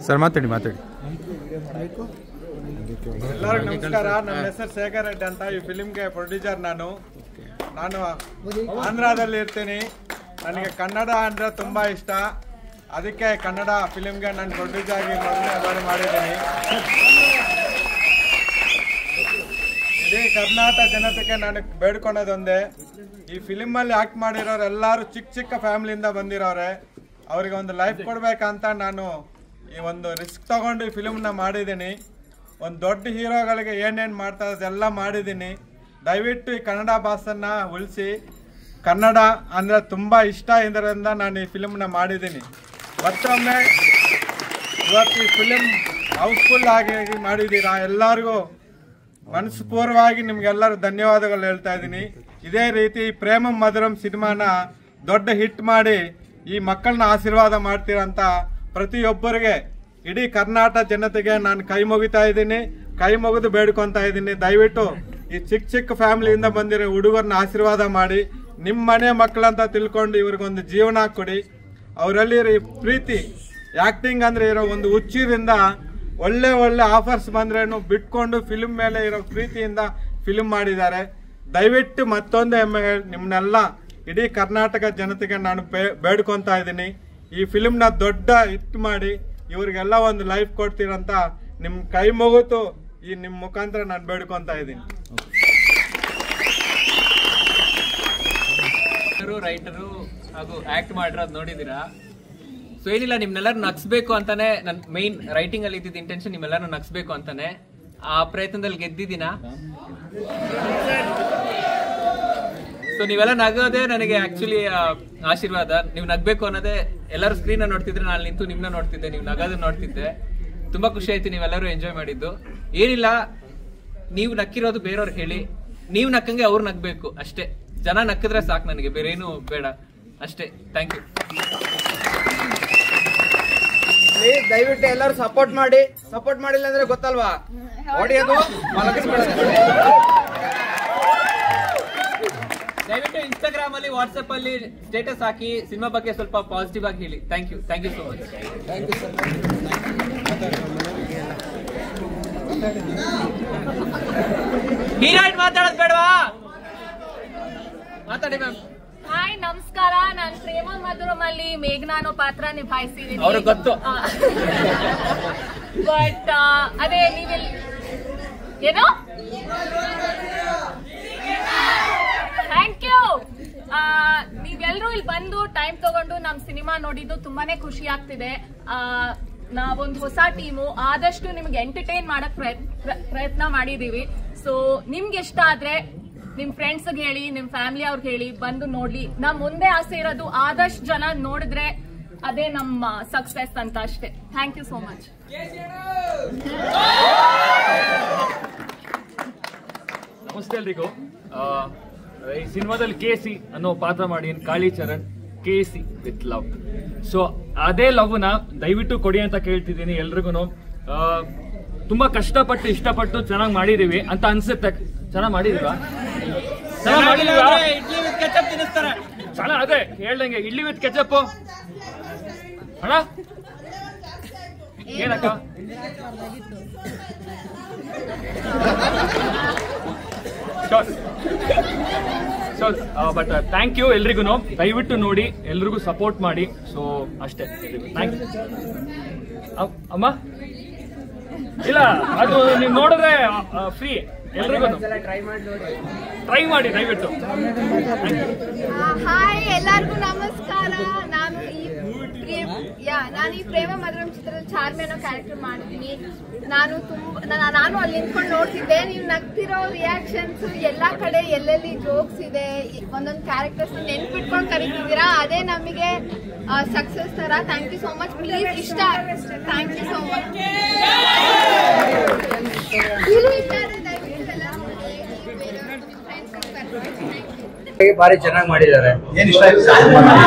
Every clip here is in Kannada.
ಸರ್ ಮಾತಾಡಿ ಎಲ್ಲರಿಗೂ ನಮಸ್ಕಾರ. ನನ್ನ ಹೆಸರು ಶೇಖರ್ ರೆಡ್ಡಿ ಅಂತ. ಈ ಫಿಲಿಮ್ಗೆ ಪ್ರೊಡ್ಯೂಸರ್ ನಾನು ಆಂಧ್ರದಲ್ಲಿ ಇರ್ತೀನಿ. ನನಗೆ ಕನ್ನಡ ಅಂದರೆ ತುಂಬ ಇಷ್ಟ. ಅದಕ್ಕೆ ಕನ್ನಡ ಫಿಲಿಮ್ಗೆ ನಾನು ಪ್ರೊಡ್ಯೂಸರ್ ಆಗಿ ಮೊದಲನೇ ಬಾರಿ ಮಾಡಿದ್ದೀನಿ. ಇಡೀ ಕರ್ನಾಟಕ ಜನತೆಗೆ ನಾನು ಬೇಡ್ಕೊಳೋದೊಂದೇ, ಈ ಫಿಲಿಮಲ್ಲಿ ಆ್ಯಕ್ಟ್ ಮಾಡಿರೋರು ಎಲ್ಲರೂ ಚಿಕ್ಕ ಚಿಕ್ಕ ಫ್ಯಾಮಿಲಿಯಿಂದ ಬಂದಿರೋರೆ. ಅವರಿಗೆ ಒಂದು ಲೈಫ್ ಕೊಡಬೇಕಂತ ನಾನು ಈ ಒಂದು ರಿಸ್ಕ್ ತಗೊಂಡು ಈ ಫಿಲಿಮ್ನ ಮಾಡಿದ್ದೀನಿ. ಒಂದು ದೊಡ್ಡ ಹೀರೋಗಳಿಗೆ ಏನೇನು ಮಾಡ್ತಾ ಅದೆಲ್ಲ ಮಾಡಿದ್ದೀನಿ. ದಯವಿಟ್ಟು ಈ ಕನ್ನಡ ಭಾಷೆನ ಉಳಿಸಿ. ಕನ್ನಡ ಅಂದರೆ ತುಂಬ ಇಷ್ಟ ಇದರಿಂದ ನಾನು ಈ ಫಿಲಿಮ್ನ ಮಾಡಿದ್ದೀನಿ. ಮತ್ತೊಮ್ಮೆ ಇವತ್ತು ಈ ಫಿಲಿಮ್ ಹೌಸ್ಫುಲ್ ಆಗಿ ಮಾಡಿದ್ದೀರಾ. ಎಲ್ಲರಿಗೂ ಮನಸ್ಪೂರ್ವವಾಗಿ ನಿಮ್ಗೆಲ್ಲರೂ ಧನ್ಯವಾದಗಳು ಹೇಳ್ತಾ ಇದ್ದೀನಿ. ಇದೇ ರೀತಿ ಪ್ರೇಮ ಮಧುರಂ ಸಿನಿಮಾನ ದೊಡ್ಡ ಹಿಟ್ ಮಾಡಿ ಈ ಮಕ್ಕಳನ್ನ ಆಶೀರ್ವಾದ ಮಾಡ್ತೀರಂತ ಪ್ರತಿಯೊಬ್ಬರಿಗೆ ಇಡೀ ಕರ್ನಾಟಕ ಜನತೆಗೆ ನಾನು ಕೈ ಮುಗಿತಾ ಇದ್ದೀನಿ, ಕೈ ಮುಗಿದು ಬೇಡ್ಕೊತಾ ಇದ್ದೀನಿ. ದಯವಿಟ್ಟು ಈ ಚಿಕ್ಕ ಚಿಕ್ಕ ಫ್ಯಾಮಿಲಿಯಿಂದ ಬಂದಿರೋ ಹುಡುಗರನ್ನ ಆಶೀರ್ವಾದ ಮಾಡಿ ನಿಮ್ಮ ಮನೆ ಮಕ್ಕಳಂತ ತಿಳ್ಕೊಂಡು ಇವ್ರಿಗೊಂದು ಜೀವನ ಕೊಡಿ. ಅವರಲ್ಲಿ ಪ್ರೀತಿ ಆ್ಯಕ್ಟಿಂಗ್ ಅಂದರೆ ಇರೋ ಒಂದು ಹುಚ್ಚಿರಿಂದ ಒಳ್ಳೆ ಆಫರ್ಸ್ ಬಂದ್ರೇನು ಬಿಟ್ಕೊಂಡು ಫಿಲ್ಮ್ ಮೇಲೆ ಇರೋ ಪ್ರೀತಿಯಿಂದ ಫಿಲ್ಮ್ ಮಾಡಿದ್ದಾರೆ. ದಯವಿಟ್ಟು ಮತ್ತೊಂದು ನಿಮ್ಮನ್ನೆಲ್ಲ ಇಡೀ ಕರ್ನಾಟಕ ಜನತೆಗೆ ನಾನು ಬೇಡ್ಕೊತಾ ಇದ್ದೀನಿ. ಈ ಫಿಲ್ಮ್ನ ದೊಡ್ಡ ಹಿಟ್ ಮಾಡಿ ಇವ್ರಿಗೆಲ್ಲ ಒಂದು ಲೈಫ್ ಕೊಡ್ತೀರಂತ ನಿಮ್ಮ ಕೈ ಮುಗಿತು ಈ ನಿಮ್ಮ ಮುಖಾಂತರ ನಾನು ಬೇಡ್ಕೊತಾ ಇದ್ದೀನಿ. ರೈಟರು ಹಾಗೂ ಆಕ್ಟ್ ಮಾಡಿರೋದು ನೋಡಿದ್ದೀರಾ. ಸೊ ಏನಿಲ್ಲ, ನಿಮ್ನೆಲ್ಲರೂ ನಗ್ಸ್ಬೇಕು ಅಂತಾನೆ ನನ್ನ ಮೈನ್ ರೈಟಿಂಗ್ ಅಲ್ಲಿ ಇದ್ದಿದ್ದ ಇಂಟೆನ್ಷನ್, ನಿಮ್ಮೆಲ್ಲರೂ ನಗ್ಸ್ಬೇಕು ಅಂತಾನೆ. ಆ ಪ್ರಯತ್ನದಲ್ಲಿ ಗೆದ್ದಿದ್ದೀನ. ಸೊ ನೀವೆಲ್ಲ ನಗೋದೇ ನನಗೆ ಆಕ್ಚುಲಿ ಆಶೀರ್ವಾದ. ನೀವು ನಗ್ಬೇಕು ಅನ್ನೋದೇ. ಎಲ್ಲರೂ ಸ್ಕ್ರೀನ್ ನೋಡ್ತಿದ್ರೆ ನಾನು ನಿಂತು ನಿಮ್ನ ನೋಡ್ತಿದ್ದೆ, ನೀವು ನಗೋದನ್ನ ನೋಡ್ತಿದ್ದೆ. ತುಂಬಾ ಖುಷಿ ಆಯ್ತು ನೀವೆಲ್ಲರೂ ಎಂಜಾಯ್ ಮಾಡಿದ್ದು. ಏನಿಲ್ಲ, ನೀವು ನಕ್ಕಿರೋದು ಬೇರೆಯವ್ರು ಹೇಳಿ, ನೀವು ನಕ್ಕಂಗೆ ಅವ್ರು ನಗ್ಬೇಕು ಅಷ್ಟೇ. ಜನ ನಕ್ಕಿದ್ರೆ ಸಾಕು ನನಗೆ, ಬೇರೆ ಏನು ಬೇಡ ಅಷ್ಟೇ. Thank you. ದಯವಿಟ್ಟು ಎಲ್ಲರೂ ಸಪೋರ್ಟ್ ಮಾಡಿ. ಸಪೋರ್ಟ್ ಮಾಡಿಲ್ಲ ಅಂದ್ರೆ ಗೊತ್ತಲ್ವಾ, ಹೊಡೆಯೋದು ದಯವಿಟ್ಟು ಇನ್ಸ್ಟಾಗ್ರಾಮ್ ಅಲ್ಲಿ, ವಾಟ್ಸ್ಆಪ್ ಅಲ್ಲಿ ಸ್ಟೇಟಸ್ ಹಾಕಿ ಸಿನಿಮಾ ಬಗ್ಗೆ ಸ್ವಲ್ಪ ಪಾಸಿಟಿವ್ ಆಗಿ ಹೇಳಿ. Thank you so much. Heroine ಮಾತಾಡೋದು ಬೇಡವಾ? ಮಾತಾಡಿ ಮ್ಯಾಮ್. ಹಾಯ್, ನಮಸ್ಕಾರ. ನಾನು ಪ್ರೇಮ ಮಧುರಂ ಅಲ್ಲಿ ಮೇಘನಾನೋ ಪಾತ್ರ ನಿಭಾಯಿಸಿದ್ದೀನಿ. ಅವ್ರಿಗೆ ಗೊತ್ತು. ಬಟ್ ಅದೇ ನೀವೆಲ್ಲ ಏನು, ಥ್ಯಾಂಕ್ ಯು. ನೀವೆಲ್ಲರೂ ಇಲ್ಲಿ ಬಂದು ಟೈಮ್ ತಗೊಂಡು ನಮ್ ಸಿನಿಮಾ ನೋಡಿದ್ದು ತುಂಬಾನೇ ಖುಷಿ ಆಗ್ತಿದೆ. ನಾವೊಂದು ಹೊಸ ಟೀಮು, ಆದಷ್ಟು ನಿಮ್ಗೆ ಎಂಟರ್ಟೈನ್ ಮಾಡಕ್ ಪ್ರಯತ್ನ ಮಾಡಿದೀವಿ. ಸೊ ನಿಮ್ಗೆ ಇಷ್ಟ ಆದ್ರೆ ನಿಮ್ ಫ್ರೆಂಡ್ಸ್ ಹೇಳಿ, ನಿಮ್ ಫ್ಯಾಮಿಲಿ ಅವ್ರಿಗೆ ಹೇಳಿ, ಬಂದು ನೋಡ್ಲಿ. ನಮ್ ಮುಂದೆ ಆಸೆ ಇರೋದು ಆದಷ್ಟು ಜನ ನೋಡಿದ್ರೆ ಅದೇ ನಮ್ಮ ಸಕ್ಸಸ್ ಅಂತ ಅಷ್ಟೇ. Thank you so much. Namaste ಎಲ್ರಿಗೂ. ಈ ಸಿನಿಮಾದಲ್ಲಿ KC ಅನ್ನೋ ಪಾತ್ರ ಮಾಡಿ Kalicharan, KC with love. So ಅದೇ ಲವ್ನ ದಯವಿಟ್ಟು ಕೊಡಿ ಅಂತ ಕೇಳ್ತಿದ್ದೀನಿ ಎಲ್ರಿಗೂ. ತುಂಬಾ ಕಷ್ಟಪಟ್ಟು ಇಷ್ಟಪಟ್ಟು ಚೆನ್ನಾಗಿ ಮಾಡಿದೀವಿ ಅಂತ ಅನ್ಸುತ್ತೆ. ಚೆನ್ನಾಗಿ ಮಾಡಿದೀವಾ? ಚೆನ್ನಾಗಿ ಅದೇ ಹೇಳ್ದಂಗೆ ಇಡ್ಲಿ ವಿತ್ ಕೆಚಪ್ ಅಣ್ಣ. ಏನಕ್ಕ ಬಟ್ ಥ್ಯಾಂಕ್ ಯು ಎಲ್ರಿಗೂ. ದಯವಿಟ್ಟು ನೋಡಿ, ಎಲ್ರಿಗೂ ಸಪೋರ್ಟ್ ಮಾಡಿ. ಸೊ ಅಷ್ಟೇ. ಥ್ಯಾಂಕ್ ಯು ಅಮ್ಮ. ಇಲ್ಲ, ಅದು ನೀವು ನೋಡಿದ್ರೆ ಫ್ರೀ. ಎಲ್ರಿಗೂ ಟ್ರೈ ಮಾಡಿ ದಯವಿಟ್ಟು. ಹಾಯ್, ಎಲ್ಲರಿಗೂ ನಮಸ್ಕಾರ. ನಾನು ಈ ಪ್ರೇಮ ಮಧುರಂ ಚಿತ್ರದಲ್ಲಿ ಚಾರ್ಮಿ ಅನ್ನೋ ಕ್ಯಾರೆಕ್ಟರ್ ಮಾಡಿದ್ದೀನಿ. ನಾನು ಅಲ್ಲಿ ನಿಂತ್ಕೊಂಡು ನೋಡ್ತಿದ್ದೆ. ನೀವು ನಗ್ತಿರೋ ರಿಯಾಕ್ಷನ್ಸ್ ಎಲ್ಲಾ ಕಡೆ, ಎಲ್ಲೆಲ್ಲಿ ಜೋಕ್ಸ್ ಇದೆ, ಒಂದೊಂದು ಕ್ಯಾರೆಕ್ಟರ್ಸ್ ನೆನ್ಪಿಟ್ಕೊಂಡು ಕರೀತಿದ್ದೀರಾ. ಅದೇ ನಮಗೆ ಸಕ್ಸಸ್ ತರ. Thank you so much. Please ಇಷ್ಟ. Thank you so much. ಬಾರಿ ಚೆನ್ನಾಗಿ ಮಾಡಿದ್ದಾರೆ.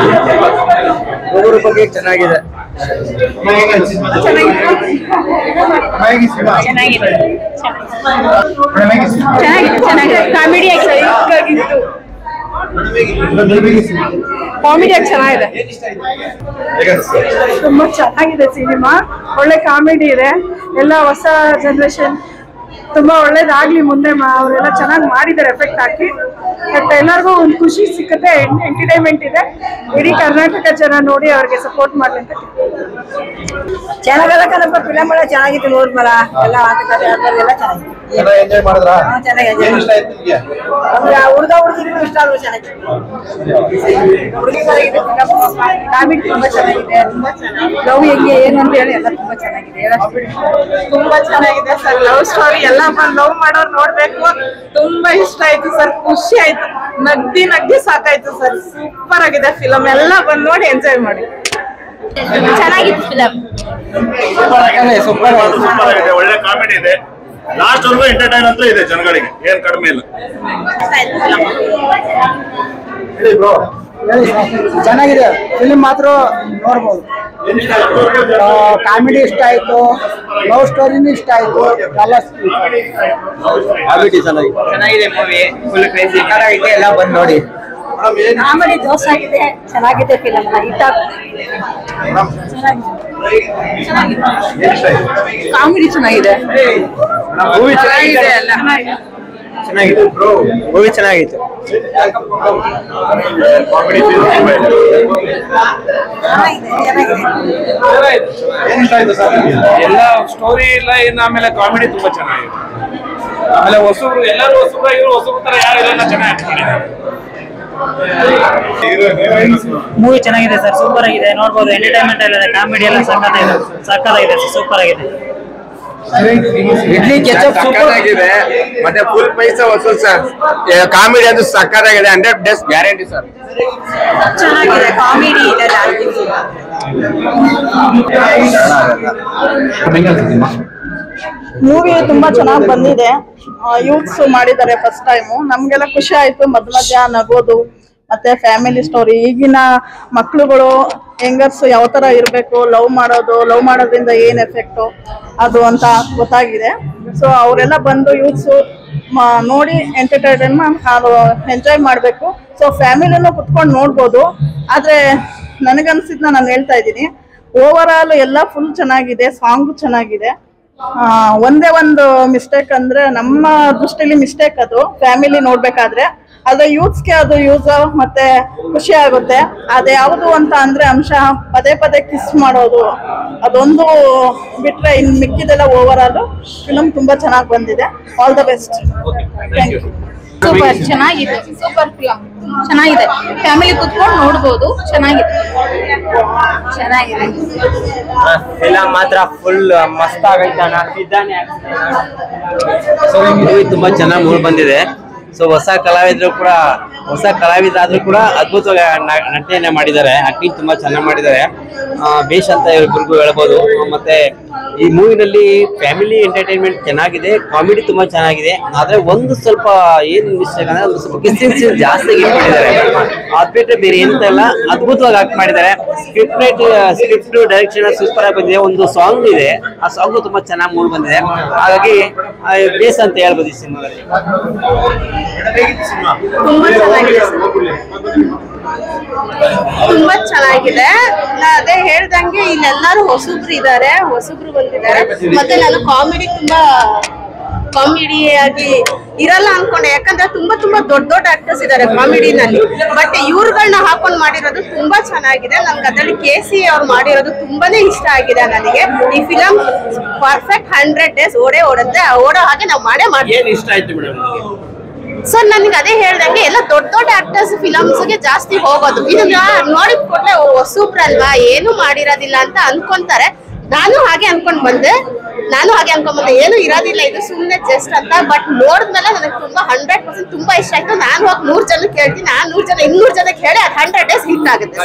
ಒಬ್ಬರ ಬಗ್ಗೆ ಚೆನ್ನಾಗಿದೆ. ಕಾಮಿಡಿ ಕಾಮಿಡಿಯಾಗಿ ಚೆನ್ನಾಗಿದೆ. ತುಂಬಾ ಚೆನ್ನಾಗಿದೆ ಸಿನಿಮಾ, ಒಳ್ಳೆ ಕಾಮಿಡಿ ಇದೆ, ಎಲ್ಲ ಹೊಸ ಜನರೇಷನ್ ತುಂಬಾ ಒಳ್ಳೇದಾಗ್ಲಿ ಮುಂದೆ. ಅವರೆಲ್ಲ ಚೆನ್ನಾಗಿ ಮಾಡಿದ್ದಾರೆ ಎಫೆಕ್ಟ್ ಹಾಕಿ. ಬಟ್ ಎಲ್ಲರಿಗೂ ಒಂದು ಖುಷಿ ಸಿಕ್ಕತ್ತೆ, ಎಂಟರ್ಟೈನ್ಮೆಂಟ್ ಇದೆ. ಇಡೀ ಕರ್ನಾಟಕ ಜನ ನೋಡಿ ಅವ್ರಿಗೆ ಸಪೋರ್ಟ್ ಮಾಡ್ಲಿ ಅಂತ. ಚೆನ್ನಾಗಲ್ಲ ಕಣಪ್ಪ, ಫಿಲಮ್ ಎಲ್ಲ ಚೆನ್ನಾಗಿತ್ತು, ನೋಡ್ಬಲ್ಲ ಎಲ್ಲ ಆಟಗಾರ ಎಲ್ಲ ಚೆನ್ನಾಗಿತ್ತು. ಹುಡುಗ ಹುಡುಗಿರು ಇಷ್ಟ ಆದ್ರು ಚೆನ್ನಾಗಿದೆ. ಕಾಮಿಡಿ ತುಂಬಾ ಚೆನ್ನಾಗಿದೆ, ಲವ್ ಹೆಂಗೆ ಏನು ಅಂತ ಹೇಳಿ ಎಲ್ಲ ತುಂಬಾ ಚೆನ್ನಾಗಿದೆ. ತುಂಬಾ ಚೆನ್ನಾಗಿದೆ ಸರ್, ಲವ್ ಸ್ಟೋರಿ ಎಲ್ಲ ಲವ್ ಮಾಡೋರು ನೋಡ್ಬೇಕು. ತುಂಬಾ ಇಷ್ಟ ಆಯ್ತು ಸರ್, ಖುಷಿ ಆಯ್ತು, ನಗ್ದಿ ಸಾಕಾಯ್ತು ಸರ್. ಸೂಪರ್ ಆಗಿದೆ ಫಿಲಮ್, ಎಲ್ಲ ಬಂದು ನೋಡಿ ಎಂಜಾಯ್ ಮಾಡಿ. ಚೆನ್ನಾಗಿತ್ತು ಫಿಲಮ್, ಸೂಪರ್ ಆಗಿದೆ, ಒಳ್ಳೆ ಕಾಮಿಡಿ ಇದೆ, ಲಾಸ್ಟ್ ವರ್ಗು ಎಂಟರ್ಟೈನ್ ಅಂತ ಇದೆ ಜನಗಳಿಗೆ, ಏನ್ ಕಡಿಮೆ ಇಲ್ಲ. ಚೆನ್ನಾಗಿದೆ ಫಿಲಿಮ್, ಮಾತ್ರ ನೋಡ್ಬೋದು. ಕಾಮಿಡಿ ಇಷ್ಟ ಆಯ್ತು, ಲವ್ ಸ್ಟೋರಿನೂ ಇಷ್ಟ ಆಯ್ತು, ಎಲ್ಲ ಚೆನ್ನಾಗಿದೆ ಮೂವಿ, ಫುಲ್ ಕ್ರೇಜಿ ಇದೆ, ಎಲ್ಲ ಬಂದು ನೋಡಿ. ಕಾಮಿಡಿ ದೋಸ್ ಆಗಿದೆ, ಚೆನ್ನಾಗಿದೆ ಫಿಲಮ್, ಹಿಟ್ ಕಾಮಿಡಿ ಚೆನ್ನಾಗಿದೆ, ಮೂವಿ ಚೆನ್ನಾಗಿದೆ, ಎಲ್ಲ ಚೆನ್ನಾಗಿದೆ, ಮೂವಿ ಚೆನ್ನಾಗಿತ್ತು. ಎಲ್ಲ ಸ್ಟೋರಿ ಇಲ್ಲ ಏನು, ಆಮೇಲೆ ಕಾಮಿಡಿ ತುಂಬಾ ಚೆನ್ನಾಗಿದೆ. ಆಮೇಲೆ ಹೊಸಬ್ರು ಎಲ್ಲರೂ ಹೊಸಬ್ರು, ಇವರು ಹೊಸಬ್ರು ತರ ಯಾರು ಇಲ್ಲ, ಚೆನ್ನಾಗಿ ಮಾಡಿದ್ದಾರೆ. ಮೂವಿ ಚೆನ್ನಾಗಿದೆ ಸರ್, ಸೂಪರ್ ಆಗಿದೆ, ನೋಡ್ಬೋದು. ಎಂಟರ್ಟೈನ್ಮೆಂಟ್ ಎಲ್ಲ ಇದೆ, ಕಾಮಿಡಿ ಎಲ್ಲ ಸಕ್ಕತ್ತಾಗಿದೆ, ಸೂಪರ್ ಆಗಿದೆ. ಇಡ್ಲಿ ಕೆಚಪ್ ಸೂಪರ್ ಆಗಿದೆ, ಮತ್ತೆ ಫುಲ್ ಪೈಸಾ ವಸೂಲ್ ಸರ್. ಕಾಮಿಡಿ ಅದು ಸಕ್ಕತ್ತಾಗಿದೆ, 100% ಗ್ಯಾರಂಟಿ ಸರ್. ಚೆನ್ನಾಗಿದೆ, ಕಾಮಿಡಿ ಇದೆ ಮೂವಿ ತುಂಬಾ ಚೆನ್ನಾಗಿ ಬಂದಿದೆ. ಯೂತ್ಸ್ ಮಾಡಿದ್ದಾರೆ ಫಸ್ಟ್ ಟೈಮು, ನಮ್ಗೆಲ್ಲ ಖುಷಿ ಆಯ್ತು. ಮಧ್ಯ ನಗೋದು, ಮತ್ತೆ ಫ್ಯಾಮಿಲಿ ಸ್ಟೋರಿ, ಈಗಿನ ಮಕ್ಳುಗಳು ಹೆಂಗರ್ಸ್ ಯಾವ ತರ ಇರಬೇಕು, ಲವ್ ಮಾಡೋದ್ರಿಂದ ಏನ್ ಎಫೆಕ್ಟು ಅದು ಅಂತ ಗೊತ್ತಾಗಿದೆ. ಸೊ ಅವರೆಲ್ಲ ಬಂದು ಯೂತ್ಸು ನೋಡಿ ಎಂಟರ್ಟೈನ್ಮೆಂಟ್ ಎಂಜಾಯ್ ಮಾಡಬೇಕು. ಸೊ ಫ್ಯಾಮಿಲಿನೂ ಕುತ್ಕೊಂಡು ನೋಡ್ಬೋದು. ಆದರೆ ನನಗನ್ಸಿದ್ನ ನಾನು ಹೇಳ್ತಾ ಇದ್ದೀನಿ, ಓವರ್ ಆಲ್ ಎಲ್ಲ ಫುಲ್ ಚೆನ್ನಾಗಿದೆ, ಸಾಂಗು ಚೆನ್ನಾಗಿದೆ. ಒಂದೇ ಒಂದು ಮಿಸ್ಟೇಕ್ ಅಂದ್ರೆ ನಮ್ಮ ದೃಷ್ಟಿಲಿ ಮಿಸ್ಟೇಕ್, ಅದು ಫ್ಯಾಮಿಲಿ ನೋಡ್ಬೇಕಾದ್ರೆ. ಆದ್ರೆ ಯೂತ್ಸ್ಗೆ ಅದು ಯೂಸ್ ಮತ್ತೆ ಖುಷಿ ಆಗುತ್ತೆ. ಅದು ಯಾವುದು ಅಂತ ಅಂದ್ರೆ ಅಂಶ ಪದೇ ಕಿಸ್ ಮಾಡೋದು, ಅದೊಂದು ಬಿಟ್ರೆ ಇನ್ ಮಿಕ್ಕಿದೆಲ್ಲ ಓವರ್ ಆಲ್ ಫಿಲಮ್ ತುಂಬಾ ಚೆನ್ನಾಗಿ ಬಂದಿದೆ. All the best. Thank you. Super ಚೆನ್ನಾಗಿದೆ, ಸೂಪರ್ ಫಿಲಮ್ ಚೆನ್ನಾಗಿದೆ, ಫ್ಯಾಮಿಲಿ ಕುತ್ಕೊಂಡು ನೋಡ್ಬೋದು. ಚೆನ್ನಾಗಿದೆ ಫಿಲಮ್ ಮಾತ್ರ ಫುಲ್ ಮಸ್ತ್ ಆಗೈತಣ್ಣ. ಮೂವಿ ತುಂಬಾ ಚೆನ್ನಾಗಿ ಮೂಡ್ ಬಂದಿದೆ. ಸೊ ಹೊಸ ಕಲಾವಿದರಾದ್ರೂ ಕೂಡ ಅದ್ಭುತವಾಗಿ ನಟನೆ ಮಾಡಿದ್ದಾರೆ. ಆಕ್ಟಿಂಗ್ ತುಂಬಾ ಚೆನ್ನಾಗಿ ಮಾಡಿದ್ದಾರೆ, ಬೇಷ್ ಅಂತ ಇಬ್ಬರಿಗೂ ಹೇಳ್ಬೋದು. ಮತ್ತೆ ಈ ಮೂವಿನಲ್ಲಿ ಫ್ಯಾಮಿಲಿ ಎಂಟರ್ಟೈನ್ಮೆಂಟ್ ಚೆನ್ನಾಗಿದೆ, ಕಾಮಿಡಿ ತುಂಬಾ ಚೆನ್ನಾಗಿದೆ. ಆದ್ರೆ ಒಂದು ಸ್ವಲ್ಪ ಏನ್ ಮಿಸ್ಟೇಕ್ ಅಂದ್ರೆ ಒಂದು ಸ್ವಲ್ಪ ಕಿಸ್ಸಿಂಗ್ ಸೀನ್ ಜಾಸ್ತಿ ಇಟ್ಕೊಂಡಿದ್ದಾರೆ. ಅದ್ ಬಿಟ್ಟರೆ ಬೇರೆ ಎಂತ ಇಲ್ಲ, ಅದ್ಭುತವಾಗಿ ಆಕ್ಟ್ ಮಾಡಿದ್ದಾರೆ. ಸ್ಕ್ರಿಪ್ಟ್ ಡೈರೆಕ್ಷನ್ ಸೂಪರ್ ಆಗಿ ಬಂದಿದೆ. ಒಂದು ಸಾಂಗ್ ಇದೆ, ಆ ಸಾಂಗ್ ತುಂಬಾ ಚೆನ್ನಾಗಿ ಮೂಡ್ ಬಂದಿದೆ. ಹಾಗಾಗಿ ಬೇಸ್ ಅಂತ ಹೇಳ್ಬೋದು ಈ ಸಿನಿಮಾದಲ್ಲಿ. ತುಂಬಾ ಚೆನ್ನಾಗಿದೆ. ಅದೇ ಹೇಳ್ದಂಗೆ ಇಲ್ಲೆಲ್ಲರೂ ಹೊಸಬ್ರು ಇದ್ದಾರೆ, ಹೊಸಬ್ರು ಬಂದಿದ್ದಾರೆ. ಮತ್ತೆ ನಾನು ಕಾಮಿಡಿಯಾಗಿ ಇರಲ್ಲ ಅನ್ಕೊಂಡೆ, ಯಾಕಂದ್ರೆ ತುಂಬಾ ದೊಡ್ಡ ಆಕ್ಟರ್ಸ್ ಇದ್ದಾರೆ ಕಾಮಿಡಿನಲ್ಲಿ. ಬಟ್ ಇವ್ರುಗಳನ್ನ ಹಾಕೊಂಡ್ ಮಾಡಿರೋದು ತುಂಬಾ ಚೆನ್ನಾಗಿದೆ. ನನ್ಗೆ ಅದರಲ್ಲಿ KC ಅವ್ರು ಮಾಡಿರೋದು ತುಂಬಾನೇ ಇಷ್ಟ ಆಗಿದೆ ನನಗೆ. ಈ ಫಿಲಂ ಪರ್ಫೆಕ್ಟ್ 100 days ಓಡುತ್ತೆ, ಓಡೋ ಹಾಗೆ ನಾವು ಮಾಡೇ ಮಾಡ್ತೀವಿ. ಇಷ್ಟ ಆಯ್ತು ಮೇಡಮ್ ಸರ್ ನನಗೆ ಅದೇ ಹೇಳ್ದಂಗೆ ಎಲ್ಲ ದೊಡ್ಡ ಆಕ್ಟರ್ಸ್ ಫಿಲಮ್ಸ್ಗೆ ಜಾಸ್ತಿ ಹೋಗೋದು. ಇದನ್ನ ನೋಡಿದ ಕೂಡಲೇ ಹೊಸಬ್ರಲ್ವಾ, ಏನು ಮಾಡಿರೋದಿಲ್ಲ ಅಂತ ಅನ್ಕೊಂತಾರೆ. ನಾನು ಹಾಗೆ ಅನ್ಕೊಂಡ್ ಬಂದೆ, ಏನು ಇರೋದಿಲ್ಲ, ಇದು ಸುಮ್ಮನೆ ಜಸ್ಟ್ ಅಂತ. ಬಟ್ ನೋಡಿದ್ಮೇಲೆ ನನಗೆ ತುಂಬಾ 100% ತುಂಬಾ ಇಷ್ಟ ಆಯ್ತು. ನಾನು ಹೋಗಿ 100 ಜನಕ್ಕೆ ಹೇಳ್ತೀನಿ, 100 ಜನ 200 ಜನಕ್ಕೆ ಹೇಳಿ ಅದು 100 days ಹಿಟ್ ಆಗುತ್ತೆ.